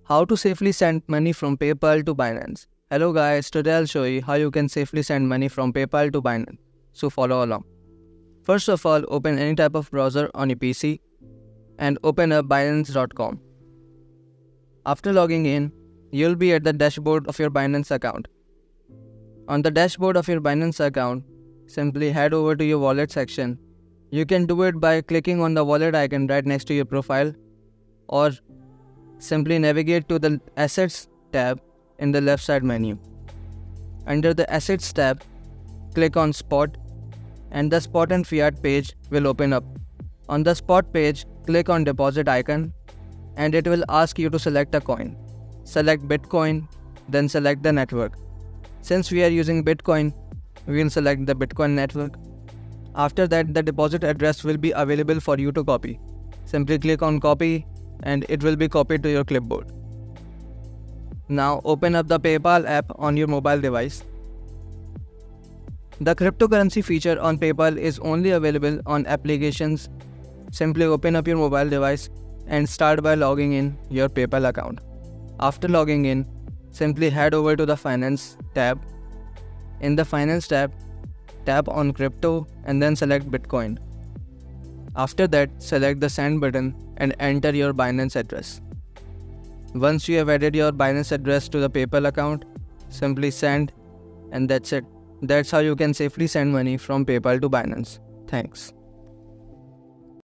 How to safely send money from PayPal to Binance. Hello guys, today I'll show you how you can safely send money from PayPal to Binance. So follow along. First of all, open any type of browser on your PC and open up Binance.com. After logging in, you'll be at the dashboard of your Binance account. On the dashboard of your Binance account, simply head over to your wallet section. You can do it by clicking on the wallet icon right next to your profile, or simply navigate to the Assets tab in the left side menu. Under the Assets tab, click on Spot and the Spot and Fiat page will open up. On the Spot page, click on Deposit icon and it will ask you to select a coin. Select Bitcoin, then select the network. Since we are using Bitcoin, we will select the Bitcoin network. After that, the deposit address will be available for you to copy. Simply click on Copy and it will be copied to your clipboard. Now open up the PayPal app on your mobile device. The cryptocurrency feature on PayPal is only available on applications. Simply open up your mobile device and start by logging in your PayPal account. After logging in, simply head over to the Finance tab. In the Finance tab, tap on Crypto and then select Bitcoin. After that, select the Send button and enter your Binance address. Once you have added your Binance address to the PayPal account, simply send, and that's it. That's how you can safely send money from PayPal to Binance. Thanks.